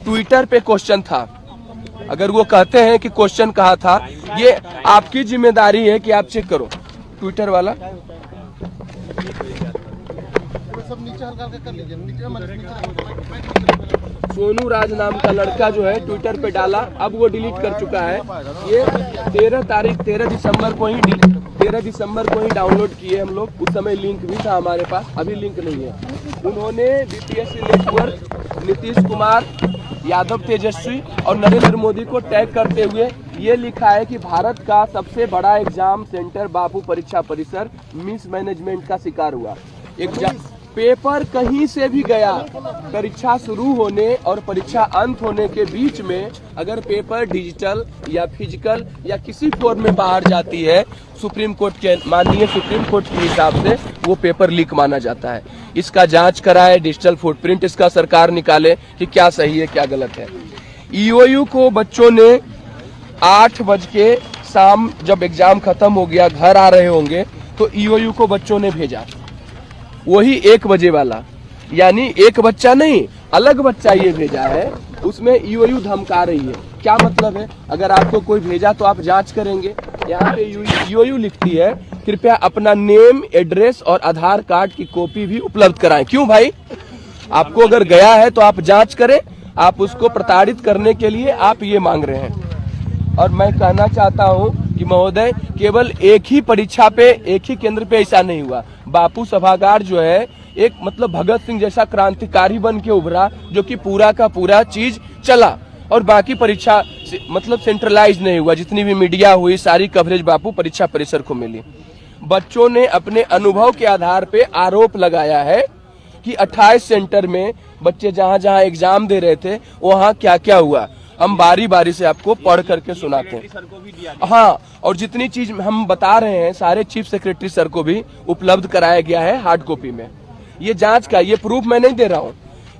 Twitter पे question था। अगर वो कहते हैं कि क्वेश्चन कहा था, ये आपकी जिम्मेदारी है कि आप चेक करो। ट्विटर वाला सब नीचे हल्का कर लीजिए, सोनू राज नाम का लड़का जो है ट्विटर पे डाला, अब वो डिलीट कर चुका है। ये 13 दिसंबर को ही डाउनलोड किए हम लोग। उस समय लिंक भी था हमारे पास, अभी लिंक नहीं है। उन्होंने बीपीएससी नेटवर्क, नीतीश कुमार, यादव तेजस्वी और नरेंद्र मोदी को टैग करते हुए ये लिखा है कि भारत का सबसे बड़ा एग्जाम सेंटर बापू परीक्षा परिसर मिसमैनेजमेंट का शिकार हुआ। एग्जाम पेपर कहीं से भी गया, परीक्षा शुरू होने और परीक्षा अंत होने के बीच में अगर पेपर डिजिटल या फिजिकल या किसी फॉर्म में बाहर जाती है, सुप्रीम कोर्ट के माननीय सुप्रीम कोर्ट के हिसाब से वो पेपर लीक माना जाता है। इसका जांच कराए, डिजिटल फुटप्रिंट इसका सरकार निकाले कि क्या सही है क्या गलत है। ईओयू को बच्चों ने 8 बज के शाम जब एग्जाम खत्म हो गया, घर आ रहे होंगे, तो ईओयू को बच्चों ने भेजा, वही 1 बजे वाला, यानी एक बच्चा नहीं अलग बच्चा ये भेजा है। उसमें ईओयू धमका रही है। क्या मतलब है? अगर आपको कोई भेजा तो आप जांच करेंगे। यहाँ पे ईओयू लिखती है कृपया अपना नेम, एड्रेस और आधार कार्ड की कॉपी भी उपलब्ध कराएं। क्यों भाई? आपको अगर गया है तो आप जांच करें। आप उसको प्रताड़ित करने के लिए आप ये मांग रहे हैं। और मैं कहना चाहता हूँ कि महोदय, केवल एक ही परीक्षा पे, एक ही केंद्र पे ऐसा नहीं हुआ। बापू सभागार जो है एक मतलब भगत सिंह जैसा क्रांतिकारी बन के उभरा, जो कि पूरा का पूरा चीज चला, और बाकी परीक्षा मतलब सेंट्रलाइज नहीं हुआ। जितनी भी मीडिया हुई सारी कवरेज बापू परीक्षा परिसर को मिली। बच्चों ने अपने अनुभव के आधार पे आरोप लगाया है कि 28 सेंटर में बच्चे जहां जहां एग्जाम दे रहे थे वहां क्या क्या हुआ। हम बारी बारी से आपको पढ़ करके सुनाते हैं। हाँ, और जितनी चीज हम बता रहे हैं सारे चीफ सेक्रेटरी सर को भी उपलब्ध कराया गया है हार्ड कॉपी में। ये जांच का, ये प्रूफ मैं नहीं दे रहा हूँ,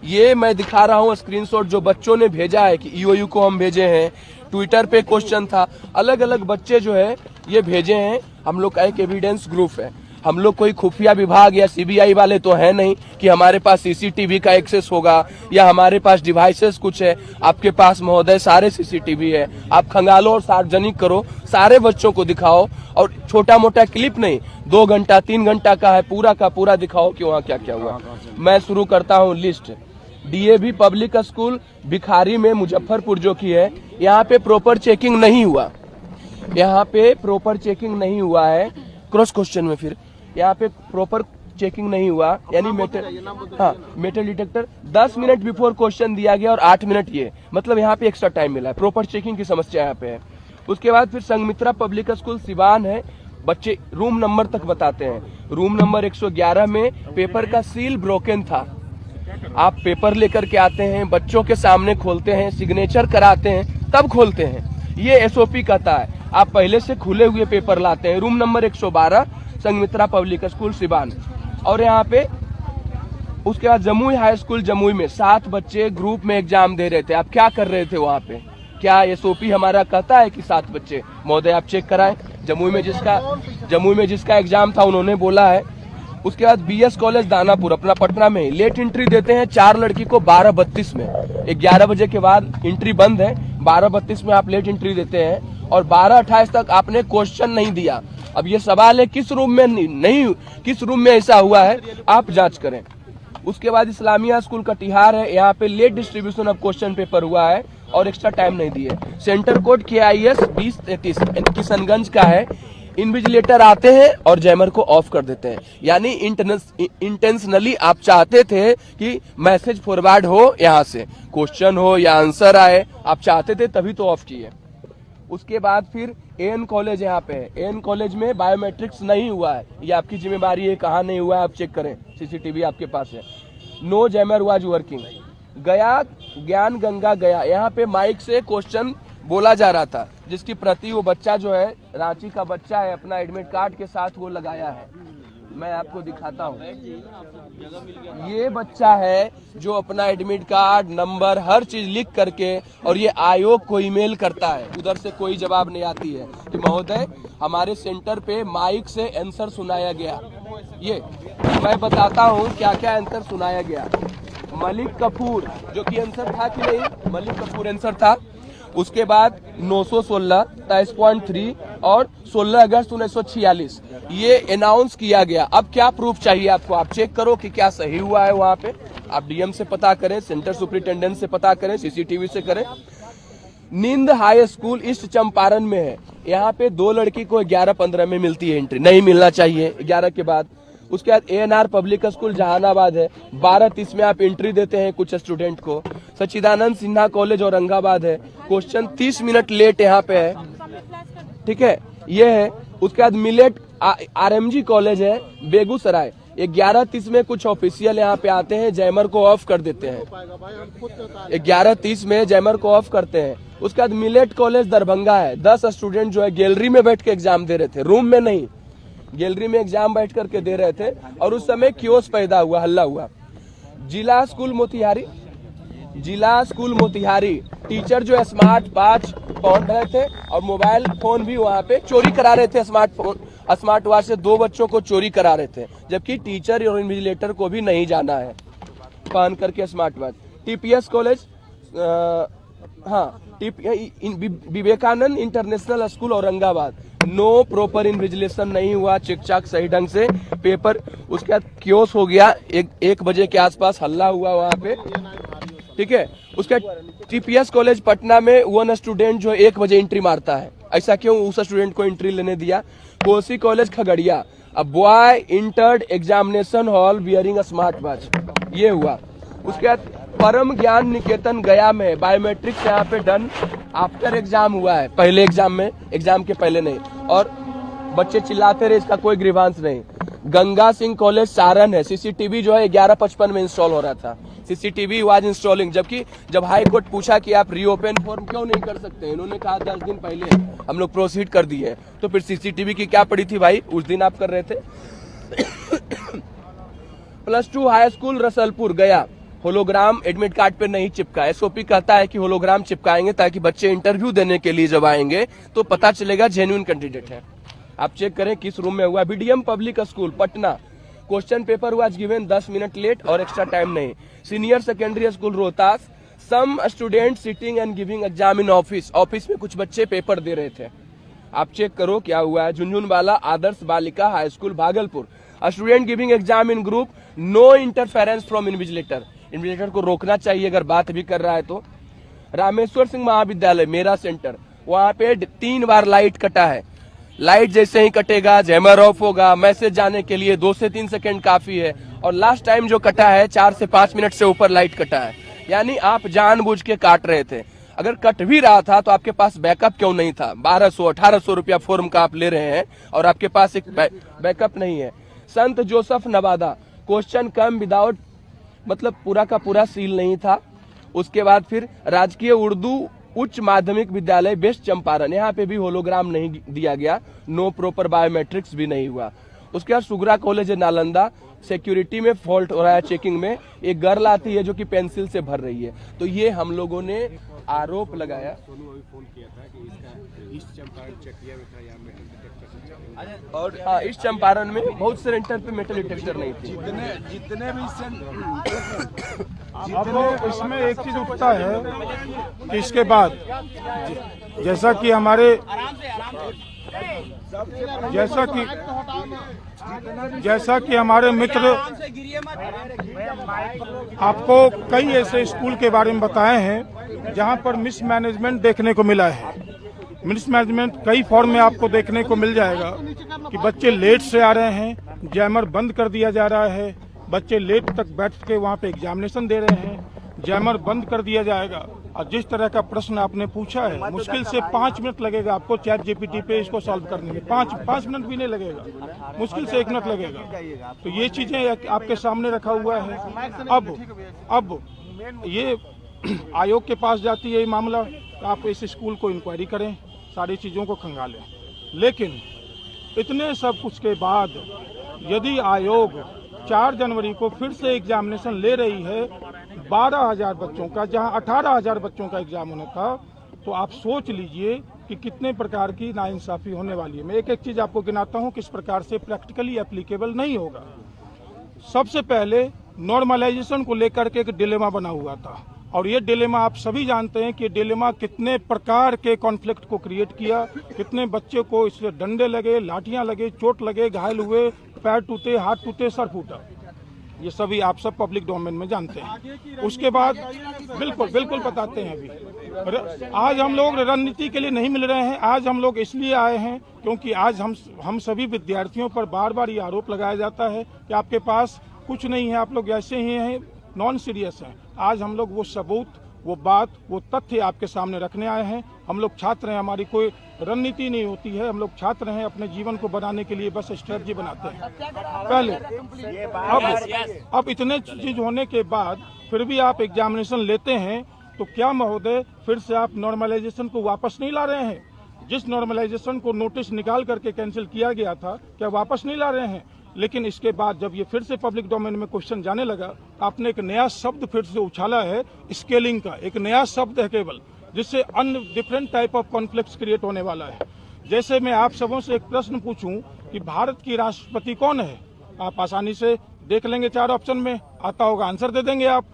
ये मैं दिखा रहा हूँ स्क्रीनशॉट जो बच्चों ने भेजा है कि ईओयू को हम भेजे हैं। ट्विटर पे क्वेश्चन था, अलग अलग बच्चे जो है ये भेजे हैं। हम लोग का एक एविडेंस ग्रुप है। हम लोग कोई खुफिया विभाग या सीबीआई वाले तो है नहीं कि हमारे पास सीसीटीवी का एक्सेस होगा या हमारे पास डिवाइसेस कुछ है। आपके पास महोदय सारे सीसीटीवी है, आप खंगालो और सार्वजनिक करो, सारे बच्चों को दिखाओ। और छोटा मोटा क्लिप नहीं, 2 घंटा 3 घंटा का है, पूरा का पूरा दिखाओ कि वहाँ क्या क्या हुआ। मैं शुरू करता हूँ लिस्ट। डीएवी पब्लिक स्कूल भिखारी में मुजफ्फरपुर जो की है, यहाँ पे प्रॉपर चेकिंग नहीं हुआ। यहाँ पे प्रॉपर चेकिंग नहीं हुआ है। क्रॉस क्वेश्चन में फिर यहाँ पे प्रॉपर चेकिंग नहीं हुआ, यानी metal detector 10 minute before question दिया गया और 8 मिनट ये, मतलब यहाँ पे एक्स्ट्रा टाइम मिला है। प्रॉपर चेकिंग की समस्या यहाँ पे है। उसके बाद फिर संघमित्रा पब्लिक स्कूल सिवान है। बच्चे रूम नंबर तक बताते हैं। रूम नंबर 111 में पेपर का सील ब्रोकन था। आप पेपर लेकर के आते हैं, बच्चों के सामने खोलते हैं, सिग्नेचर कराते हैं, तब खोलते हैं। ये एसओपी कहता है। आप पहले से खुले हुए पेपर लाते हैं। Room number 112 Sanghamitra public school Siwan. और यहाँ पे उसके बाद जमुई हाई स्कूल जमुई में 7 बच्चे ग्रुप में एग्जाम दे रहे थे। आप क्या कर रहे थे वहाँ पे? क्या एसओपी हमारा कहता है कि 7 बच्चे? महोदय आप चेक कराएं। जमुई में जिसका एग्जाम था उन्होंने बोला है। उसके बाद बीएस कॉलेज दानापुर अपना पटना में लेट एंट्री देते हैं 4 लड़की को 12:32 में। 11 बजे के बाद एंट्री बंद है, 12:32 में आप लेट एंट्री देते हैं और 12:28 तक आपने क्वेश्चन नहीं दिया। अब ये सवाल है किस रूम में नहीं किस रूम में ऐसा हुआ है, आप जांच करें। उसके बाद इस्लामिया स्कूल कटिहार है, यहाँ पे late distribution of question paper हुआ है और एक्स्ट्रा टाइम नहीं दिए। सेंटर कोड KIS 2033 किशनगंज का है। इन्विजिलेटर आते हैं और जैमर को ऑफ कर देते हैं, यानी इंटेंशनली आप चाहते थे कि मैसेज फॉरवर्ड हो, यहाँ से क्वेश्चन हो या आंसर आए, आप चाहते थे तभी तो ऑफ किए। उसके बाद फिर एएन कॉलेज यहाँ पे है। एएन कॉलेज में बायोमेट्रिक्स नहीं हुआ है, ये आपकी जिम्मेदारी है, कहाँ नहीं हुआ है आप चेक करें, सीसीटीवी आपके पास है। No jammer was working. Gaya Gyan Ganga गया, यहाँ पे माइक से क्वेश्चन बोला जा रहा था, जिसकी प्रति वो बच्चा जो है रांची का बच्चा है, अपना एडमिट कार्ड के साथ वो लगाया है। मैं आपको दिखाता हूँ, ये बच्चा है जो अपना एडमिट कार्ड नंबर हर चीज लिख करके और ये आयोग को ईमेल करता है। उधर से कोई जवाब नहीं आती है कि महोदय हमारे सेंटर पे माइक से आंसर सुनाया गया। ये मैं बताता हूँ क्या क्या आंसर सुनाया गया। मलिक कपूर जो कि आंसर था कि नहीं, मलिक कपूर आंसर था। उसके बाद 916 23.3 और 16 अगस्त 1946 ये अनाउंस किया गया। अब क्या प्रूफ चाहिए आपको? आप चेक करो कि क्या सही हुआ है वहां पे। आप डीएम से पता करें, सेंटर सुपरिटेंडेंट से पता करें, सीसीटीवी से करें। नींद हाई स्कूल ईस्ट चंपारण में है, यहाँ पे 2 लड़की को 11:15 में मिलती है एंट्री, नहीं मिलना चाहिए 11 के बाद। उसके बाद एएनआर पब्लिक स्कूल जहानाबाद है, 12:30 में आप एंट्री देते हैं कुछ स्टूडेंट को। सच्चिदानंद सिन्हा कॉलेज औरंगाबाद है, क्वेश्चन 30 मिनट लेट यहाँ पे है, ठीक है, ये है। उसके बाद मिलेट आरएमजी कॉलेज है बेगूसराय, 11:30 में कुछ ऑफिशियल यहाँ पे आते हैं, जैमर को ऑफ कर देते हैं, 11:30 में जैमर को ऑफ करते हैं। उसके बाद मिलेट कॉलेज दरभंगा है, 10 स्टूडेंट जो है गैलरी में बैठ के एग्जाम दे रहे थे, रूम में नहीं, गैलरी में एग्जाम बैठ करके दे रहे थे और उस समय क्योस पैदा हुआ, हल्ला हुआ। जिला स्कूल मोतिहारी टीचर जो है स्मार्ट वॉच पहन रहे थे और मोबाइल फोन भी वहाँ पे चोरी करा रहे थे। स्मार्ट वॉच से 2 बच्चों को चोरी करा रहे थे, जबकि टीचर और इन्विजिलेटर को भी नहीं जाना है पहन करके smart watch. TPS college, Vivekananda international school Aurangabad, no proper invigilation नहीं हुआ, चिक चाक सही ढंग से पेपर। उसके बाद क्योस हो गया, 1 बजे के आसपास हल्ला हुआ वहाँ पे, ठीक है। उसके टीपीएस कॉलेज पटना में 1 स्टूडेंट जो 1 बजे एंट्री मारता है, ऐसा क्यों उस स्टूडेंट को एंट्री लेने दिया। Kosi college Khagaria, a boy entered examination hall wearing a smart watch, ये हुआ। उसके बाद परम ज्ञान निकेतन गया में बायोमेट्रिक्स यहाँ पे डन आफ्टर एग्जाम हुआ है, पहले एग्जाम में, एग्जाम के पहले नहीं, और बच्चे चिल्लाते रहे, इसका कोई ग्रीवांस नहीं। गंगा सिंह कॉलेज सारण है, सीसीटीवी जो है 11:55 में इंस्टॉल हो रहा था, सीसीटीवी वाज इंस्टॉलिंग, जबकि जब हाई कोर्ट पूछा कि आप रीओपन फॉर्म क्यों नहीं कर सकते, इन्होंने कहा 10 दिन पहले हम लोग प्रोसीड कर दिए, तो फिर सीसीटीवी की क्या पड़ी थी भाई, उस दिन आप कर रहे थे। +2 हाई स्कूल रसलपुर गया, होलोग्राम एडमिट कार्ड पे नहीं चिपका। एसओपी कहता है कि होलोग्राम चिपकाएंगे ताकि बच्चे इंटरव्यू देने के लिए जब आएंगे तो पता चलेगा जेन्युइन कैंडिडेट है। आप चेक करें किस रूम में हुआ। BDM public school Patna, question paper was given 10 minute late और एक्स्ट्रा टाइम नहीं। Senior secondary school Rohtas, some student sitting and giving exam in office, office में कुछ बच्चे पेपर दे रहे थे। आप चेक करो क्या हुआ है। Jhunjhunwala Adarsh Balika high school Bhagalpur, student giving exam in group, no interference from invigilator, invigilator को रोकना चाहिए अगर बात भी कर रहा है तो। रामेश्वर सिंह महाविद्यालय मेरा सेंटर, वहां पे 3 बार लाइट कटा है, लाइट जैसे ही कटेगा जैमर ऑफ होगा, मैसेज जाने के लिए 2 से 3 सेकंड काफी है, और लास्ट टाइम जो कटा है 4 से 5 मिनट से ऊपर लाइट कटा है, यानी आप जानबूझ के काट रहे थे। अगर कट भी रहा था तो आपके पास बैकअप क्यों नहीं था? 1200-1800 रुपया फॉर्म का आप ले रहे हैं और आपके पास एक बैकअप नहीं है। संत जोसेफ नवादा, क्वेश्चन कम विदाउट, मतलब पूरा का पूरा सील नहीं था। उसके बाद फिर राजकीय उर्दू उच्च माध्यमिक विद्यालय वेस्ट चंपारण, यहाँ पे भी होलोग्राम नहीं दिया गया, नो प्रॉपर बायोमेट्रिक्स भी नहीं हुआ। उसके बाद सुगरा कॉलेज नालंदा, सिक्योरिटी में फॉल्ट हो रहा है चेकिंग में, एक गर्ल आती है जो कि पेंसिल से भर रही है। तो ये हम लोगों ने आरोप लगाया। और हाँ, इस चंपारण में बहुत से सेंटर पे मेटल डिटेक्टर नहीं थे। जितने भी अब इसमें एक चीज उठता है कि इसके बाद जैसा कि हमारे मित्र आपको कई ऐसे स्कूल के बारे में बताए हैं जहां पर मिसमैनेजमेंट देखने को मिला है। मिसमैनेजमेंट कई फॉर्म में आपको देखने को मिल जाएगा कि बच्चे लेट से आ रहे हैं, जैमर बंद कर दिया जा रहा है, बच्चे लेट तक बैठ के वहाँ पे एग्जामिनेशन दे रहे हैं, जैमर बंद कर दिया जाएगा। और जिस तरह का प्रश्न आपने पूछा है, मुश्किल से 5 मिनट लगेगा आपको चैट जीपीटी पे इसको सॉल्व करने में, 5 मिनट भी नहीं लगेगा, मुश्किल से 1 मिनट लगेगा। तो ये चीजें आपके सामने रखा हुआ है। अब ये आयोग के पास जाती है ये मामला, आप इस स्कूल को इंक्वायरी करें, सारी चीज़ों को खंगालें। लेकिन इतने सब कुछ के बाद यदि आयोग 4 जनवरी को फिर से एग्जामिनेशन ले रही है 12,000 बच्चों का, जहां 18,000 बच्चों का एग्जाम होना था, तो आप सोच लीजिए कि कितने प्रकार की नाइंसाफी होने वाली है। मैं एक एक चीज़ आपको गिनाता हूं किस प्रकार से प्रैक्टिकली एप्लीकेबल नहीं होगा। सबसे पहले नॉर्मलाइजेशन को लेकर के एक डिलेमा बना हुआ था, और ये डिलेमा आप सभी जानते हैं कि डिलेमा कितने प्रकार के कॉन्फ्लिक्ट को क्रिएट किया, कितने बच्चे को इससे डंडे लगे, लाठियां लगे, चोट लगे, घायल हुए, पैर टूटे, हाथ टूटे, सर फूटा। ये सभी आप सब पब्लिक डोमेन में जानते हैं। उसके बाद बिल्कुल बताते हैं। अभी आज हम लोग रणनीति के लिए नहीं मिल रहे हैं, आज हम लोग इसलिए आए हैं क्योंकि आज हम सभी विद्यार्थियों पर बार बार ये आरोप लगाया जाता है कि आपके पास कुछ नहीं है, आप लोग ऐसे ही हैं, नॉन सीरियस हैं। आज हम लोग वो सबूत, वो बात, वो तथ्य आपके सामने रखने आए हैं। हम लोग छात्र हैं, हमारी कोई रणनीति नहीं होती है, हम लोग छात्र हैं, अपने जीवन को बनाने के लिए बस स्ट्रेटजी बनाते हैं पहले। अब इतने चीज होने के बाद फिर भी आप एग्जामिनेशन लेते हैं, तो क्या महोदय फिर से आप नॉर्मलाइजेशन को वापस नहीं ला रहे हैं? जिस नॉर्मलाइजेशन को नोटिस निकाल करके कैंसिल किया गया था, क्या वापस नहीं ला रहे हैं? लेकिन इसके बाद जब ये फिर से पब्लिक डोमेन में क्वेश्चन जाने लगा, आपने एक नया शब्द फिर से उछाला है, स्केलिंग का एक नया शब्द है केवल, जिससे अन्य different type of conflicts create होने वाला है। जैसे मैं आप सबों से एक प्रश्न पूछूं कि भारत की राष्ट्रपति कौन है, आप आसानी से देख लेंगे, 4 ऑप्शन में आता होगा, आंसर दे देंगे आप।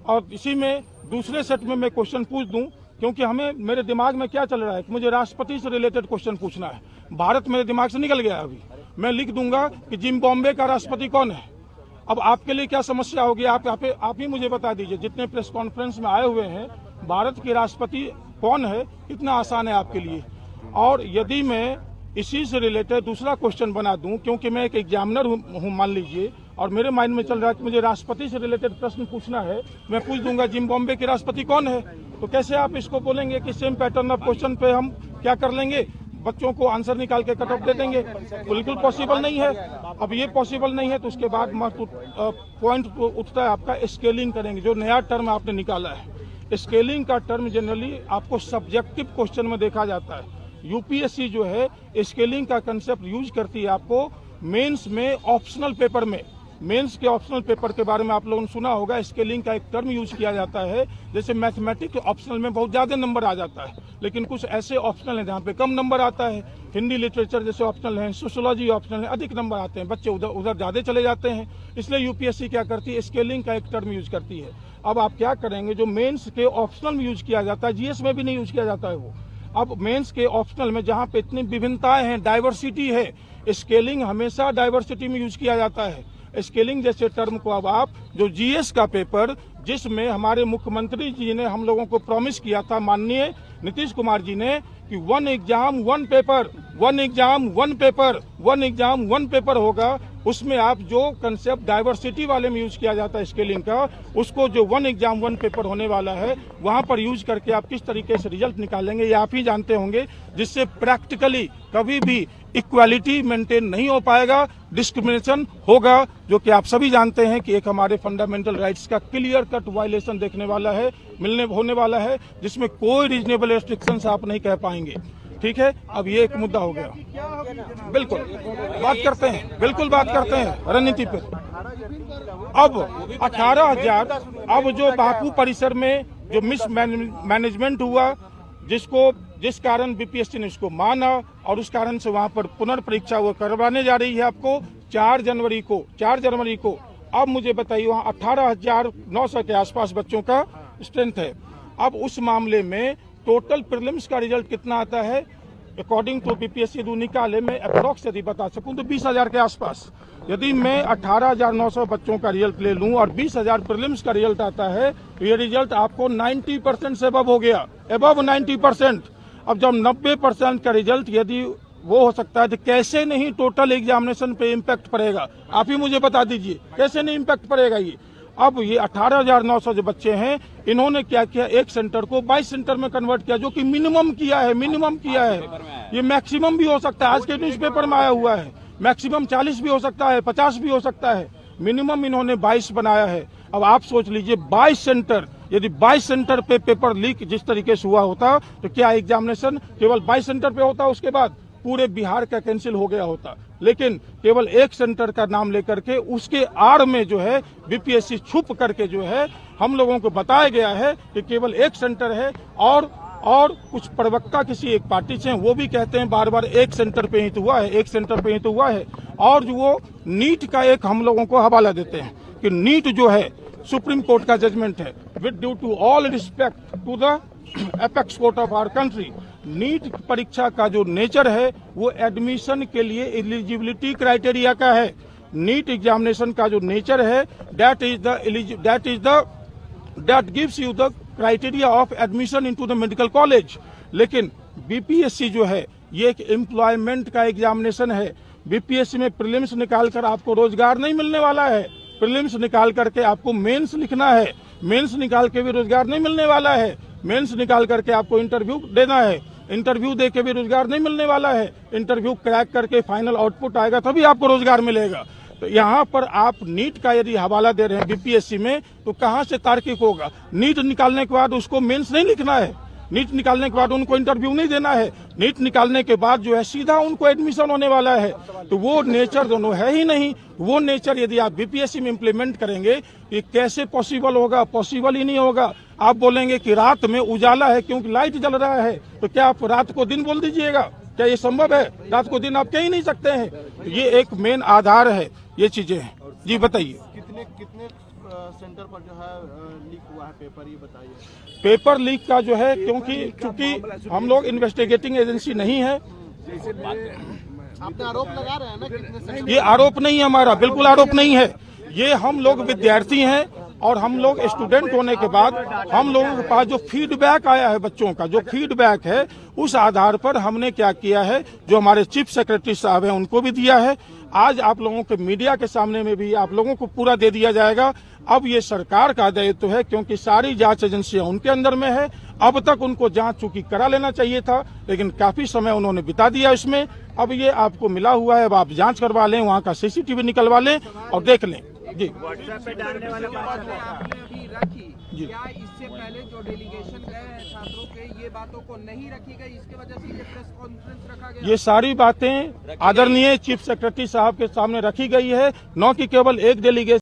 और इसी में दूसरे सेट में मैं क्वेश्चन पूछ दूं, क्योंकि हमें, मेरे दिमाग में क्या चल रहा है कि मुझे राष्ट्रपति से रिलेटेड क्वेश्चन पूछना है। भारत मेरे दिमाग से निकल गया है। अभी मैं लिख दूंगा कि जिम्बाब्वे का राष्ट्रपति कौन है। अब आपके लिए क्या समस्या होगी, आप ही मुझे बता दीजिए, जितने प्रेस कॉन्फ्रेंस में आए हुए हैं, भारत के राष्ट्रपति कौन है, कितना आसान है आपके लिए। और यदि मैं इसी से रिलेटेड दूसरा क्वेश्चन बना दूं, क्योंकि मैं एक एग्जामिनर हूं मान लीजिए, और मेरे माइंड में चल रहा है कि मुझे राष्ट्रपति से रिलेटेड प्रश्न पूछना है, मैं पूछ दूंगा जिम्बाब्वे के राष्ट्रपति कौन है, तो कैसे आप इसको बोलेंगे कि सेम पैटर्न ऑफ क्वेश्चन पे हम क्या कर लेंगे, बच्चों को आंसर निकाल के कट ऑफ दे देंगे? बिल्कुल पॉसिबल नहीं है। अब ये पॉसिबल नहीं है, तो उसके बाद पॉइंट उठता है आपका स्केलिंग करेंगे, जो नया टर्म आपने निकाला है। स्केलिंग का टर्म जनरली आपको सब्जेक्टिव क्वेश्चन में देखा जाता है। यूपीएससी जो है स्केलिंग का कंसेप्ट यूज करती है आपको मेंस में, ऑप्शनल पेपर में। मेंस के ऑप्शनल पेपर के बारे में आप लोगों ने सुना होगा, स्केलिंग का एक टर्म यूज किया जाता है। जैसे मैथमेटिक्स ऑप्शनल में बहुत ज्यादा नंबर आ जाता है, लेकिन कुछ ऐसे ऑप्शनल हैं जहाँ पे कम नंबर आता है। हिंदी लिटरेचर जैसे ऑप्शनल है, सोशियोलॉजी ऑप्शनल है, अधिक नंबर आते हैं, बच्चे उधर ज्यादा चले जाते हैं। इसलिए यूपीएससी क्या करती है, स्केलिंग का एक टर्म यूज करती है। अब आप क्या करेंगे, जो मेन्स के ऑप्शनल में यूज किया जाता है, जीएस में भी नहीं यूज किया जाता है वो। अब मेंस के ऑप्शनल में जहाँ पे इतनी विभिन्नताएं हैं, डाइवर्सिटी है, स्केलिंग हमेशा डाइवर्सिटी में यूज किया जाता है। स्केलिंग जैसे टर्म को अब आप जो जीएस का पेपर, जिसमें हमारे मुख्यमंत्री जी ने हम लोगों को प्रॉमिस किया था, माननीय नीतीश कुमार जी ने, कि 1 exam 1 paper, 1 exam 1 paper, 1 exam 1 paper होगा, उसमें आप जो कंसेप्ट डाइवर्सिटी वाले में यूज किया जाता है स्केलिंग का, उसको जो 1 एग्जाम 1 पेपर होने वाला है, वहां पर यूज करके आप किस तरीके से रिजल्ट निकालेंगे ये आप ही जानते होंगे, जिससे प्रैक्टिकली कभी भी इक्वालिटी मेंटेन नहीं हो पाएगा, डिस्क्रिमिनेशन होगा, जो कि आप सभी जानते हैं कि एक हमारे फंडामेंटल राइट्स का क्लियर कट वायलेशन देखने वाला है, होने वाला है, जिसमें कोई रीजनेबल रेस्ट्रिक्शंस आप नहीं कह पाएंगे। ठीक है, अब ये एक मुद्दा हो गया। बिल्कुल बात करते हैं, बिल्कुल बात करते हैं रणनीति पे। अब 18,000, अब जो बापू परिसर में जो मिसमैनेजमेंट हुआ, जिस कारण बीपीएससी ने उसको माना, और उस कारण से वहां पर पुनर्परीक्षा वो करवाने जा रही है आपको 4 जनवरी को। अब मुझे बताइए, वहां 18,900 के आसपास बच्चों का स्ट्रेंथ है। अब उस मामले में टोटल प्रीलिम्स का रिजल्ट कितना आता है, अकॉर्डिंग टू बीपीएससी जो निकाले, मैं अप्रॉक्स यदि बता सकूं तो 20,000 के आसपास। यदि मैं 18,900 बच्चों का रिजल्ट ले लूं और 20,000 प्रीलिम्स का रिजल्ट आता है, तो ये रिजल्ट आपको 90% से अबव हो गया, अबव 90%। अब जब 90% का रिजल्ट यदि वो हो सकता है, तो कैसे नहीं टोटल एग्जामिनेशन पे इम्पैक्ट पड़ेगा, आप ही मुझे बता दीजिए, कैसे नहीं इम्पैक्ट पड़ेगा ये। अब ये 18,900 जो बच्चे हैं, इन्होंने क्या किया, एक सेंटर को 22 सेंटर में कन्वर्ट किया, जो कि मिनिमम किया है। ये मैक्सिमम भी हो सकता है, आज के न्यूज़पेपर में आया हुआ है, मैक्सिमम 40 भी हो सकता है, 50 भी हो सकता है, मिनिमम इन्होंने 22 बनाया है। अब आप सोच लीजिए 22 सेंटर, यदि 22 सेंटर पे पेपर लीक जिस तरीके से हुआ होता, तो क्या एग्जामिनेशन केवल 22 सेंटर पे होता, उसके बाद पूरे बिहार का कैंसिल हो गया होता। लेकिन केवल एक सेंटर का नाम लेकर के उसके आड़ में जो है बीपीएससी छुप करके जो है हम लोगों को बताया गया है कि केवल एक सेंटर है, और कुछ प्रवक्ता किसी एक पार्टी से वो भी कहते हैं बार बार एक सेंटर पे ही तो हुआ है, एक सेंटर पे ही तो हुआ है, और जो वो नीट का एक हम लोगों को हवाला देते हैं कि नीट जो है सुप्रीम कोर्ट का जजमेंट है, with due to all respect to the apex court of our country, NEET परीक्षा का जो नेचर है वो एडमिशन के लिए एलिजिबिलिटी क्राइटेरिया का है। नीट एग्जामिनेशन का जो नेचर है that gives you the criteria of admission into the medical college. लेकिन बीपीएससी जो है ये एक एम्प्लॉयमेंट का एग्जामिनेशन है। बीपीएससी में प्रीलिम्स निकाल कर आपको रोजगार नहीं मिलने वाला है, प्रीलिम्स निकाल करके आपको मेंस लिखना है, मेंस निकाल के भी रोजगार नहीं मिलने वाला है, मेंस निकाल करके आपको इंटरव्यू देना है, इंटरव्यू दे के भी रोजगार नहीं मिलने वाला है, इंटरव्यू क्रैक करके फाइनल आउटपुट आएगा तभी आपको रोजगार मिलेगा। तो यहाँ पर आप नीट का यदि हवाला दे रहे हैं बीपीएससी में तो कहाँ से तार्किक होगा? नीट निकालने के बाद उसको मेंस नहीं लिखना है, नीट निकालने के बाद उनको इंटरव्यू नहीं देना है, नीट निकालने के बाद जो है सीधा उनको एडमिशन होने वाला है। तो वो नेचर दोनों है ही नहीं। वो नेचर यदि आप बीपीएससी में इम्प्लीमेंट करेंगे ये कैसे पॉसिबल होगा? पॉसिबल ही नहीं होगा। आप बोलेंगे कि रात में उजाला है क्योंकि लाइट जल रहा है, तो क्या आप रात को दिन बोल दीजिएगा? क्या ये संभव है? रात को दिन आप कह ही नहीं सकते हैं। तो ये एक मेन आधार है, ये चीजें हैं। जी बताइए, कितने सेंटर पर जो है लीक हुआ है पेपर, ये बताइए। पेपर लीक का जो है चूंकि हम लोग इन्वेस्टिगेटिंग एजेंसी नहीं है, आपने आरोप लगा रहे हैं ना कितने सेंटर? ये आरोप नहीं है हमारा, बिल्कुल आरोप नहीं है। ये हम लोग विद्यार्थी हैं और हम लोग स्टूडेंट होने के बाद हम लोगों के पास जो फीडबैक आया है बच्चों का, जो फीडबैक है उस आधार पर हमने क्या किया है, जो हमारे चीफ सेक्रेटरी साहब हैं उनको भी दिया है। आज आप लोगों के मीडिया के सामने में भी आप लोगों को पूरा दे दिया जाएगा। अब ये सरकार का दायित्व है क्योंकि सारी जांच एजेंसियां उनके अंदर में है। अब तक उनको जांच चूंकि करा लेना चाहिए था, लेकिन काफी समय उन्होंने बिता दिया इसमें। अब ये आपको मिला हुआ है, अब आप जांच करवा लें, वहाँ का सीसीटीवी निकलवा लें और देख लें। जी व्हाट्सएप पे डालने वाले बातें आपने अभी रखी, जी। क्या इससे पहले जो डेलीगेशन गए हैं छात्रों के, ये बातों को नहीं रखी गई, इसके वजह से ये प्रेस कॉन्फ्रेंस रखा गया? ये सारी बातें आदरणीय चीफ सेक्रेटरी साहब के सामने रखी गई है, न कि केवल एक डेलीगेशन